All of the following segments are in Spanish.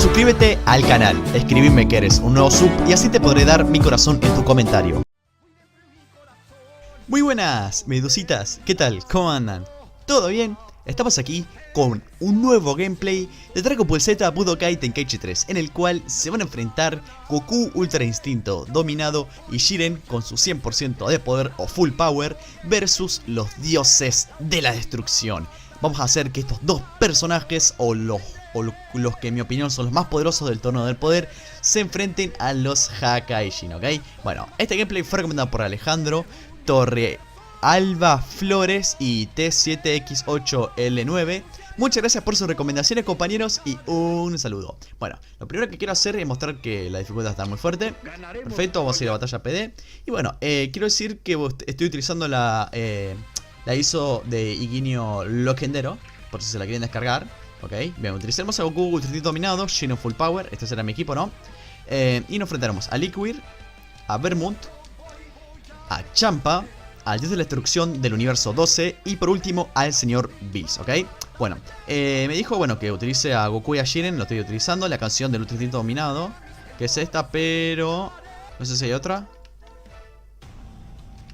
Suscríbete al canal, escribime que eres un nuevo sub y así te podré dar mi corazón en tu comentario. Muy buenas, medusitas, ¿qué tal? ¿Cómo andan? ¿Todo bien? Estamos aquí con un nuevo gameplay de Dragon Ball Z Budokai Tenkaichi 3, en el cual se van a enfrentar Goku Ultra Instinto Dominado y Jiren con su 100% de poder o full power versus los dioses de la destrucción. Vamos a hacer que estos dos personajes o los que en mi opinión son los más poderosos del torneo del poder se enfrenten a los Hakaishin, ¿ok? Bueno, este gameplay fue recomendado por Alejandro Torre Alba Flores y T7X8L9. Muchas gracias por sus recomendaciones, compañeros, y un saludo. Bueno, lo primero que quiero hacer es mostrar que la dificultad está muy fuerte. Perfecto, vamos a ir a batalla PD. Y bueno, quiero decir que estoy utilizando la ISO de Higuinio Loquendero, por si se la quieren descargar. Ok, bien, utilicemos a Goku Ultra Instinto Dominado, Jiren Full Power. Este será mi equipo, ¿no? Y nos enfrentaremos a Liquid, a Vermouth, a Champa, al dios de la destrucción del universo 12 y por último al señor Bills, ¿ok? Bueno, me dijo, bueno, que utilice a Goku y a Jiren, lo estoy utilizando, la canción del Ultra Instinto Dominado, que es esta, pero no sé si hay otra.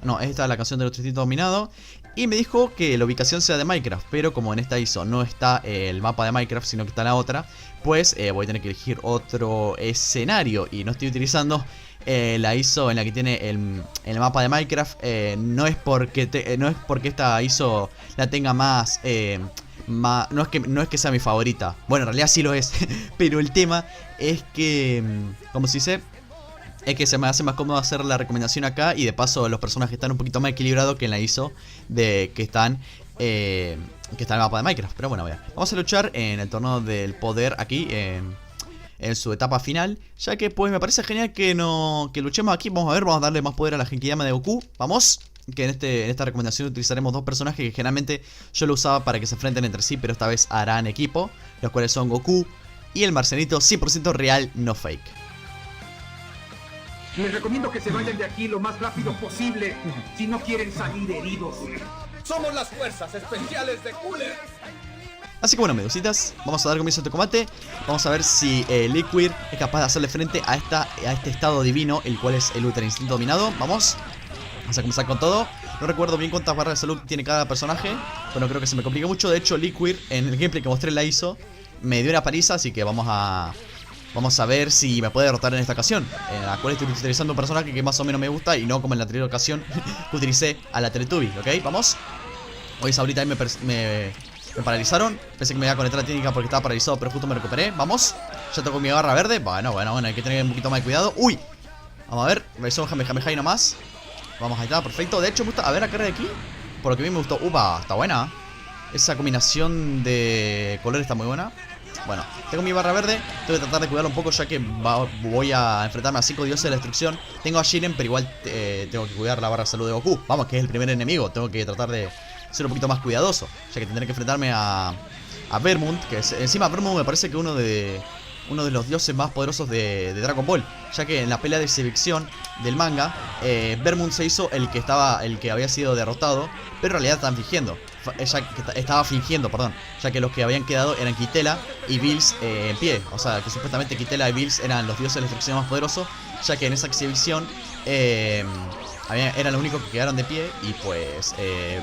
No, esta es la canción del Ultra Instinto Dominado. Y me dijo que la ubicación sea de Minecraft, pero como en esta ISO no está el mapa de Minecraft, sino que está la otra, pues voy a tener que elegir otro escenario. Y no estoy utilizando la ISO en la que tiene el mapa de Minecraft. No es porque esta ISO la tenga más... no es que sea mi favorita. Bueno, en realidad sí lo es. Pero el tema es que, como se dice, es que se me hace más cómodo hacer la recomendación acá. Y de paso los personajes están un poquito más equilibrados que en la ISO que está en el mapa de Minecraft. Pero bueno, vamos a luchar en el torneo del poder aquí, en su etapa final, ya que pues me parece genial que luchemos aquí. Vamos a ver, vamos a darle más poder a la Genkidama de Goku. Vamos, que en esta recomendación utilizaremos dos personajes que generalmente yo lo usaba para que se enfrenten entre sí, pero esta vez harán equipo, los cuales son Goku y el Marcianito 100% real, no fake. Les recomiendo que se vayan de aquí lo más rápido posible si no quieren salir heridos. Somos las fuerzas especiales de Cooler. Así que bueno, medusitas, vamos a dar comienzo a este combate. Vamos a ver si Liquid es capaz de hacerle frente a este estado divino, el cual es el Ultra Instinto Dominado. Vamos a comenzar con todo. No recuerdo bien cuántas barras de salud tiene cada personaje, pero no creo que se me complique mucho. De hecho, Liquid, en el gameplay que mostré en la ISO, me dio una paliza, así que vamos a ver si me puede derrotar en esta ocasión, en la cual estoy utilizando un personaje que más o menos me gusta y no como en la anterior ocasión que utilicé a la Teletubby, ¿ok? Vamos. Hoy ahorita ahí me paralizaron. Pensé que me iba a conectar la técnica porque estaba paralizado, pero justo me recuperé. Vamos. Ya tengo mi barra verde. Bueno, hay que tener un poquito más de cuidado. ¡Uy! Vamos a ver. Versión Jamejameja nomás. Vamos, ahí está, perfecto. De hecho, me gusta. A ver, la carrera de aquí. Por lo que a mí me gustó. ¡Upa! Está buena. Esa combinación de colores está muy buena. Bueno, tengo mi barra verde. Tengo que tratar de cuidarlo un poco, ya que voy a enfrentarme a 5 dioses de la destrucción. Tengo a Jiren, pero igual tengo que cuidar la barra de salud de Goku. Vamos, que es el primer enemigo. Tengo que tratar de ser un poquito más cuidadoso, ya que tendré que enfrentarme a Vermouth, que es, encima Vermouth me parece que uno de los dioses más poderosos de Dragon Ball, ya que en la pelea de exhibición del manga, Vermouth se hizo el que había sido derrotado, pero en realidad estaba fingiendo, ya que los que habían quedado eran Kitela y Bills en pie. O sea, que supuestamente Kitela y Bills eran los dioses de la destrucción más poderosos, ya que en esa exhibición eran los únicos que quedaron de pie. Y pues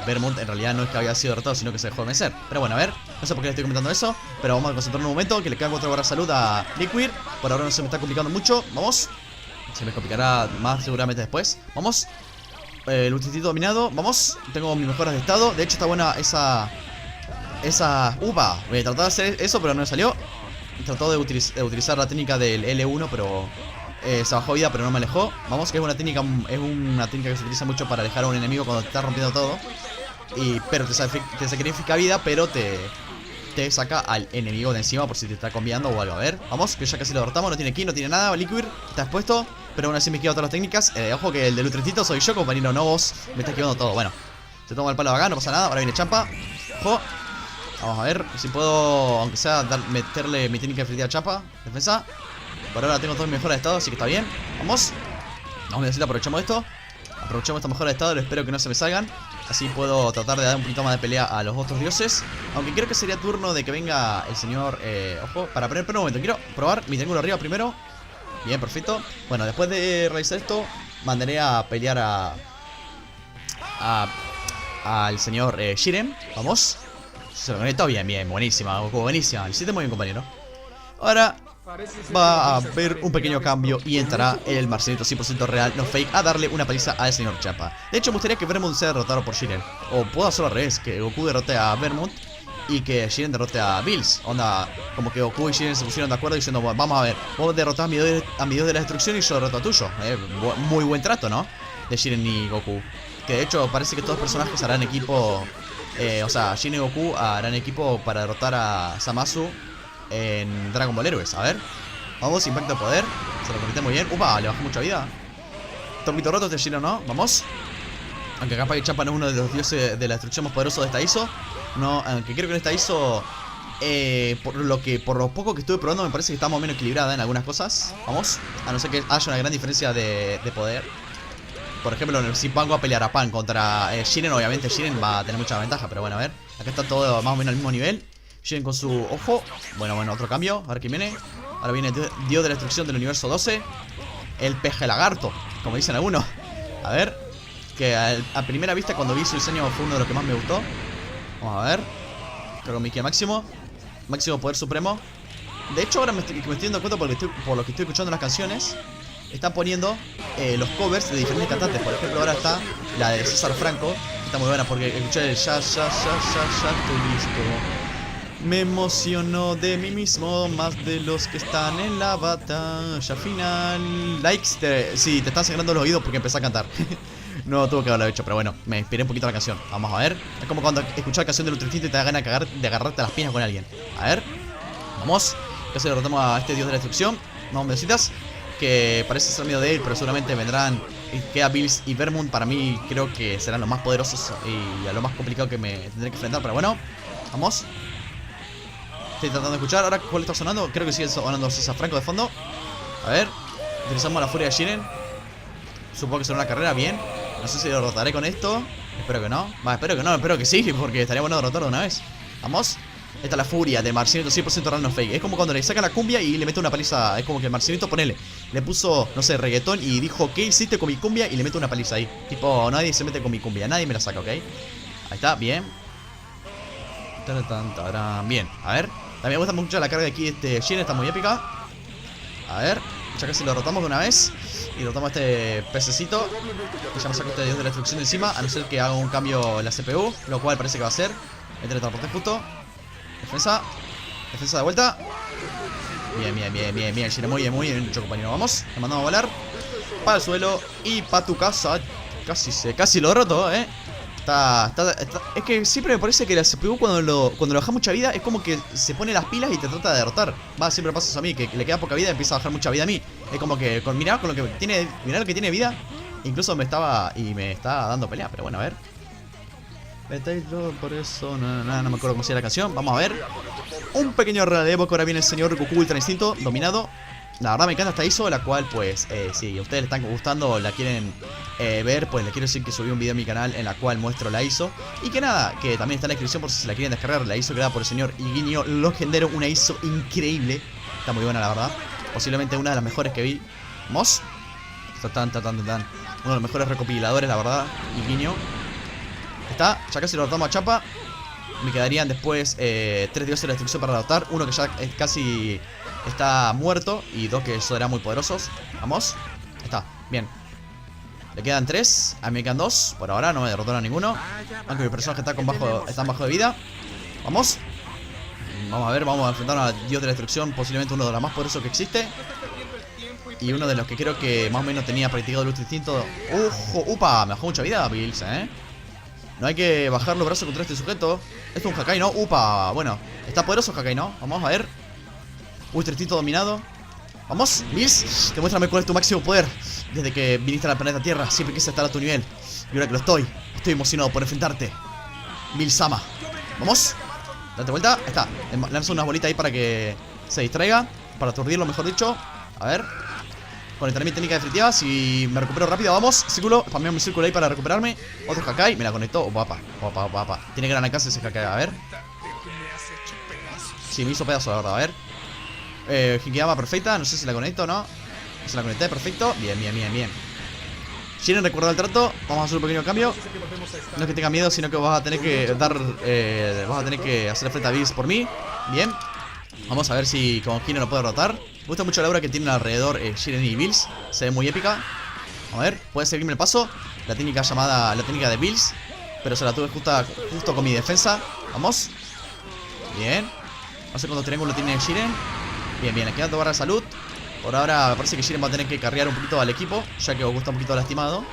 Vermouth en realidad no es que había sido derrotado, sino que se dejó de vencer. Pero bueno, a ver, no sé por qué le estoy comentando eso, pero vamos a concentrarnos un momento, que le quedan 4 barras de salud a Liquid. Por ahora no se me está complicando mucho. Vamos. Se me complicará más seguramente después. Vamos. El Ultra Instinto Dominado. Vamos. Tengo mis mejoras de estado. De hecho está buena esa... ¡Upa! Voy a tratar de hacer eso, pero no me salió. Trató de utilizar la técnica del L1, pero... se bajó vida, pero no me alejó. Vamos, que es una técnica que se utiliza mucho para alejar a un enemigo cuando te está rompiendo todo. Pero te sacrifica vida, pero te saca al enemigo de encima por si te está combiando o algo. A ver, vamos, que ya casi lo derrotamos. No tiene ki, no tiene nada. Liquid está expuesto, pero aún así me esquivo todas las técnicas. Ojo que el del Ultra Instinto soy yo, compañero, no vos. Me está esquivando todo. Bueno, se toma el palo de acá, no pasa nada. Ahora viene Champa. Ojo. Vamos a ver si puedo, aunque sea, meterle mi técnica de frente a Champa. Defensa. Por ahora tengo todo mi mejora de estado, así que está bien. Vamos. Vamos a decir, aprovechamos esto. Aprovechamos esta mejora de estado, espero que no se me salgan. Así puedo tratar de dar un poquito más de pelea a los otros dioses. Aunque creo que sería turno de que venga el señor... ojo, para poner... Pero un momento, quiero probar mi triángulo arriba primero. Bien, perfecto. Bueno, después de realizar esto, mandaré a pelear al señor Jiren. Vamos. Se lo conectó bien, bien, buenísima, Goku, buenísima. Lo hiciste muy bien, compañero. Ahora va a haber un pequeño cambio y entrará el Marcelito 100% real, no fake, a darle una paliza al señor Champa. De hecho, me gustaría que Vermont sea derrotado por Jiren. O puedo hacerlo al revés, que Goku derrote a Vermont y que Jiren derrote a Bills. Onda, como que Goku y Jiren se pusieron de acuerdo diciendo, bueno, vamos a ver, vos derrotás a mi dios de la destrucción y yo derroto a tuyo. Muy buen trato, ¿no? De Jiren y Goku. Que de hecho parece que todos los personajes harán equipo. O sea, Jiren y Goku harán equipo para derrotar a Zamasu en Dragon Ball Heroes. A ver, vamos, impacto de poder. Se lo conecté muy bien. Upa, le bajó mucha vida. Torpito roto este Jiren, ¿no? Vamos. Aunque capaz que Champa no es uno de los dioses de la destrucción más poderosos de esta ISO. No, aunque creo que en esta ISO por lo poco que estuve probando, me parece que está más o menos equilibrada en algunas cosas. Vamos, a no ser que haya una gran diferencia de poder. Por ejemplo, si pongo a pelear a Pan contra Jiren, obviamente Jiren va a tener mucha ventaja. Pero bueno, a ver, acá está todo más o menos al mismo nivel. Jiren con su ojo. Bueno, otro cambio, a ver quién viene. Ahora viene Dios de la destrucción del universo 12. El peje lagarto, como dicen algunos. A ver, que a primera vista cuando vi su diseño fue uno de los que más me gustó. Vamos a ver. Creo que Mickey máximo poder supremo. De hecho ahora me estoy dando cuenta por lo que estoy escuchando las canciones. Están poniendo los covers de diferentes cantantes. Por ejemplo, ahora está la de César Franco. Está muy buena porque escuché el ya estoy listo. Me emociono de mí mismo, más de los que están en la batalla final. Likes, sí, te están sangrando los oídos porque empecé a cantar. No tuve que haberlo hecho, pero bueno, me inspiré un poquito en la canción. Vamos a ver. Es como cuando escuchas la canción del Ultra Instinto y te da ganas de agarrarte a las piernas con alguien. A ver. Vamos. Casi derrotamos a este dios de la destrucción. Vamos, besitas. Que parece ser medio de él, pero seguramente vendrán. Queda Bills y Vermont. Para mí creo que serán los más poderosos y a lo más complicado que me tendré que enfrentar. Pero bueno, vamos. Estoy tratando de escuchar. Ahora, ¿cuál está sonando? Creo que sigue sonando César Franco de fondo. A ver. Utilizamos la furia de Jiren. Supongo que será una carrera, bien. No sé si lo derrotaré con esto. Espero que no. Espero que no, espero que sí, porque estaría bueno derrotarlo de una vez. Vamos. Esta es la furia de Marcelito 100% real, no fake. Es como cuando le saca la cumbia y le mete una paliza. Es como que Marcelito, ponele, le puso, no sé, reggaetón y dijo, ¿qué hiciste con mi cumbia? Y le mete una paliza ahí. Tipo, nadie se mete con mi cumbia, nadie me la saca, ¿ok? Ahí está, bien. Bien, a ver. También me gusta mucho la carga de aquí de este Jiren, está muy épica. A ver, ya casi lo derrotamos de una vez. Y derrotamos a este pececito. Que ya me saco este dios de la destrucción de encima. A no ser que haga un cambio en la CPU, lo cual parece que va a ser. El teletransporte justo. Defensa. Defensa de vuelta. Bien. Jiren muy bien hecho, compañero. Vamos. Le mandamos a volar. Para el suelo. Y para tu casa. Casi lo derroto, es que siempre me parece que la CPU cuando lo baja mucha vida es como que se pone las pilas y te trata de derrotar. Siempre pasa eso a mí, que le queda poca vida y empieza a bajar mucha vida a mí. Es como que mirá lo que tiene vida. Incluso me está dando pelea, pero bueno, a ver. Por eso, no me acuerdo cómo se llama la canción. Vamos a ver. Un pequeño relevo que ahora viene el señor Goku Ultra Instinto, dominado. La verdad me encanta esta ISO, la cual pues si a ustedes le están gustando o la quieren ver, pues les quiero decir que subí un video a mi canal en la cual muestro la ISO. Y que nada, que también está en la descripción por si se la quieren descargar. La ISO creada por el señor Higuinio Legendero, una ISO increíble. Está muy buena la verdad. Posiblemente una de las mejores que vi. Vamos. Uno de los mejores recopiladores, la verdad, Higuinio. Está, ya casi lo derrotamos a Champa. Me quedarían después 3 dioses de la destrucción para derrotar. Uno que ya casi está muerto y 2 que serán muy poderosos. Vamos. Está, bien. Le quedan 3, a mí me quedan 2. Por ahora no me derrotaron a ninguno. Aunque mi personaje está bajo de vida. Vamos. Vamos a ver, vamos a enfrentar a dios de la destrucción. Posiblemente uno de los más poderosos que existe. Y uno de los que creo que más o menos tenía practicado el Ultra Instinto. Upa, me bajó mucha vida, Bills, No hay que bajar los brazos contra este sujeto. Esto es un Hakai, ¿no? Upa, bueno, está poderoso Hakai, ¿no? Vamos a ver. Ultra Instinto dominado. Vamos, Bills, demuéstrame cuál es tu máximo poder. Desde que viniste al planeta Tierra, siempre quise estar a tu nivel. Y ahora que lo estoy emocionado por enfrentarte. Bills-sama. Vamos. Date vuelta, ahí está. Lanza unas bolitas ahí para que se distraiga. Para aturdirlo, mejor dicho. A ver. Conectaré mi técnica definitiva. Si me recupero rápido, vamos. Círculo, spameo mi círculo ahí para recuperarme. Otro Hakai, me la conectó. Guapa. Tiene gran alcance ese Hakai, a ver. Sí, me hizo pedazo, la verdad, a ver. Hikiyama perfecta, no sé si la conecto o no. Se la conecté, perfecto. Bien. Jiren, recuerda el trato. Vamos a hacer un pequeño cambio. No es que tenga miedo, sino que vas a tener que vas a tener que hacerle frente a Bills por mí. Bien. Vamos a ver si con Jiren lo puedo derrotar. Me gusta mucho la aura que tienen alrededor Jiren y Bills. Se ve muy épica. A ver, puede seguirme el paso. La técnica llamada la técnica de Bills. Pero se la tuve justo con mi defensa. Vamos. Bien. No sé cuánto triángulo tiene Jiren. Bien, le queda 2 barras de salud. Por ahora me parece que Jiren va a tener que carrear un poquito al equipo, ya que Goku está un poquito lastimado.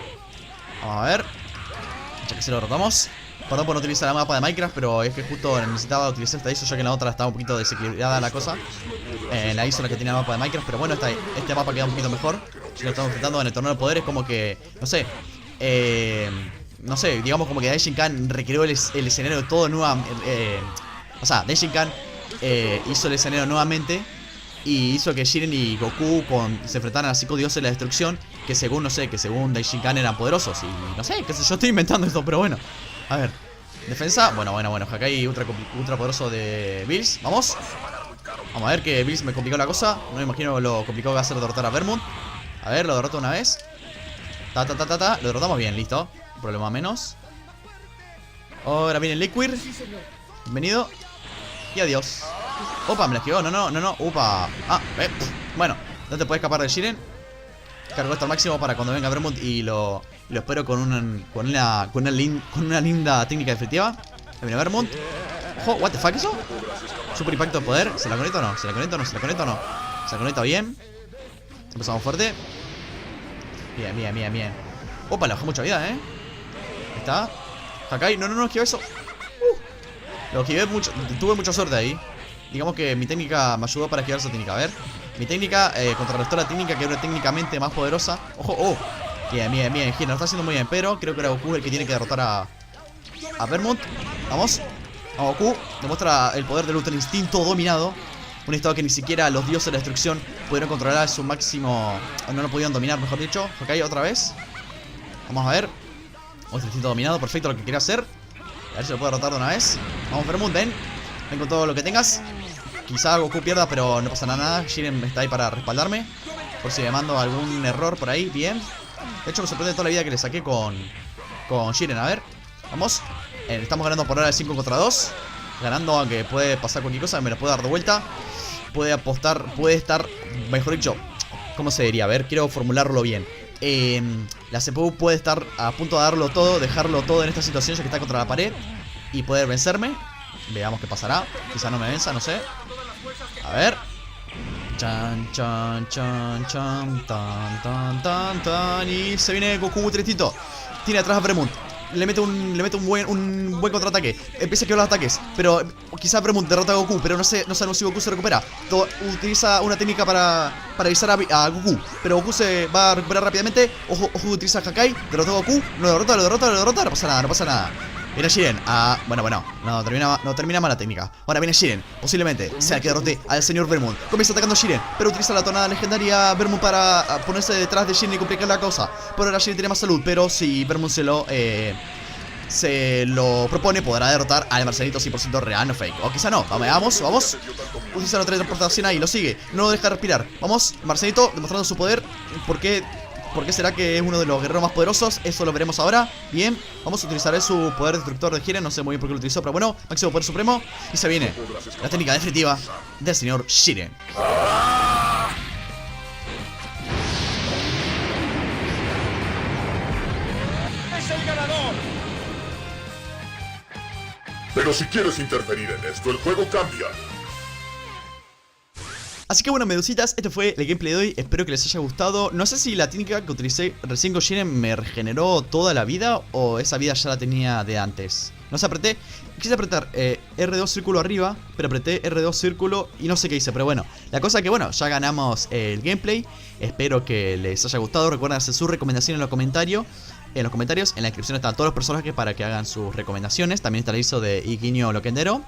Vamos a ver. Ya que se lo derrotamos. Perdón por no utilizar la mapa de Minecraft, pero es que justo necesitaba utilizar esta ISO, ya que en la otra estaba un poquito desequilibrada la cosa. La ISO la que tiene la mapa de Minecraft, pero bueno, este mapa queda un poquito mejor. Si lo estamos enfrentando en el torneo de poder, es como que, no sé, digamos como que Daishinkan recreó el escenario todo nuevamente. O sea, Daishinkan hizo el escenario nuevamente y hizo que Jiren y Goku se enfrentaran a 5 dioses de la destrucción, que según, no sé, que según Daishinkan eran poderosos. Y no sé, qué sé yo, estoy inventando esto, pero bueno. A ver, defensa, bueno, Hakai ultra poderoso de Bills, vamos. Vamos a ver que Bills me complicó la cosa. No me imagino lo complicado que va a ser derrotar a Vermont. A ver, lo derroto una vez. Lo derrotamos bien, listo. Un problema menos. Ahora viene el Liquid. Bienvenido. Y adiós. Opa, me la esquivó, no. Upa. Bueno, no te puedes escapar de Jiren. Cargo esto al máximo para cuando venga Vermont y lo espero con una linda técnica definitiva. Ahí viene Vermont. Ojo, what the fuck, ¿eso? Super impacto de poder. ¿Se la conecta o no? ¿Se la conecta bien? Empezamos fuerte. Bien. Opa, le bajó mucha vida, Ahí está. Hakai, no, esquivé eso. Lo esquivé mucho. Tuve mucha suerte ahí. Digamos que mi técnica me ayudó para esquivar esa técnica. A ver. Mi técnica contrarrestó la técnica que era técnicamente más poderosa. Ojo, Bien. Jiren lo está haciendo muy bien, pero creo que era Goku el que tiene que derrotar a Vermont. Vamos. A Goku demuestra el poder del Ultra Instinto dominado. Un estado que ni siquiera los dioses de la destrucción pudieron controlar a su máximo. No lo podían dominar, mejor dicho. Ok, otra vez. Vamos a ver. Ultra Instinto dominado, perfecto lo que quería hacer. A ver si lo puedo derrotar de una vez. Vamos, Vermont, ven con todo lo que tengas. Quizá Goku pierda, pero no pasa nada. Jiren está ahí para respaldarme. Por si me mando algún error por ahí, bien. De hecho me sorprende toda la vida que le saqué con Jiren, a ver. Vamos. Estamos ganando por ahora de 5 contra 2. Ganando, aunque puede pasar cualquier cosa, me lo puede dar de vuelta. Puede apostar, puede estar, mejor dicho, ¿cómo se diría? A ver, quiero formularlo bien. La CPU puede estar a punto de darlo todo, dejarlo todo en esta situación, ya que está contra la pared, y poder vencerme. Veamos qué pasará. Quizá no me venza, no sé. A ver. Chan. Y se viene Goku tristito. Tiene atrás a Vermont. Le mete un buen contraataque. Empieza a quebrar los ataques. Pero quizá Vermont derrota a Goku. Pero no sabemos si Goku se recupera. Utiliza una técnica para avisar a Goku. Pero Goku se va a recuperar rápidamente. Ojo, utiliza Hakai. Derrotó a Goku. Lo derrota. No pasa nada. Viene Jiren. No termina mal la técnica. Ahora viene Jiren. Posiblemente sea que derrote al señor Vermont. Comienza atacando a Jiren, pero utiliza la tonada legendaria Vermont para ponerse detrás de Jiren y complicar la cosa. Por ahora Jiren tiene más salud, pero si Vermont se lo propone, podrá derrotar al Marcelito 100% real, no fake. O quizá no. Vamos. Utiliza la teletransportación ahí, lo sigue. No lo deja respirar. Vamos, Marcelito demostrando su poder. ¿Por qué será que es uno de los guerreros más poderosos? Eso lo veremos ahora. Bien, vamos a utilizar su poder destructor de Jiren. No sé muy bien por qué lo utilizó, pero bueno, máximo poder supremo. Y se viene la técnica definitiva del señor Jiren. ¡Es el ganador! Pero si quieres interferir en esto, el juego cambia. Así que bueno, medusitas, este fue el gameplay de hoy. Espero que les haya gustado. No sé si la técnica que utilicé recién con Jiren me regeneró toda la vida o esa vida ya la tenía de antes. No sé, quise apretar R2 círculo arriba, pero apreté R2 círculo y no sé qué hice. Pero bueno, la cosa que bueno, ya ganamos el gameplay. Espero que les haya gustado. Recuerden hacer su recomendación en los comentarios. En la descripción están todos los personajes para que hagan sus recomendaciones. También está el ISO de Iquinho Loquendero.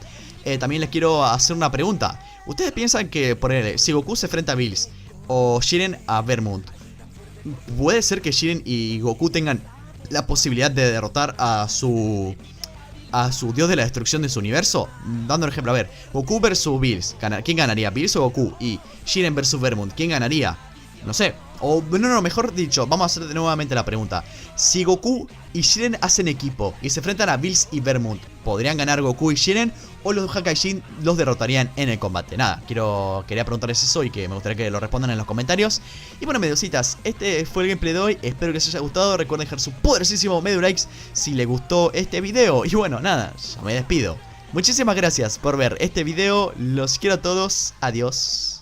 También les quiero hacer una pregunta. ¿Ustedes piensan que, por ejemplo, si Goku se enfrenta a Bills o Jiren a Vermont, puede ser que Jiren y Goku tengan la posibilidad de derrotar a su dios de la destrucción de su universo. Dando un ejemplo, a ver, Goku versus Bills, ¿quién ganaría? ¿Bills o Goku? Y Jiren versus Vermont, ¿quién ganaría? No sé. O no, mejor dicho, vamos a hacer nuevamente la pregunta. Si Goku y Jiren hacen equipo y se enfrentan a Bills y Vermont, ¿podrían ganar Goku y Jiren o los Hakaishin los derrotarían en el combate? Nada, quería preguntarles eso y que me gustaría que lo respondan en los comentarios. Y bueno, mediositas, este fue el gameplay de hoy. Espero que les haya gustado. Recuerden dejar su poderosísimo medio likes si les gustó este video. Y bueno, nada, ya me despido. Muchísimas gracias por ver este video. Los quiero a todos. Adiós.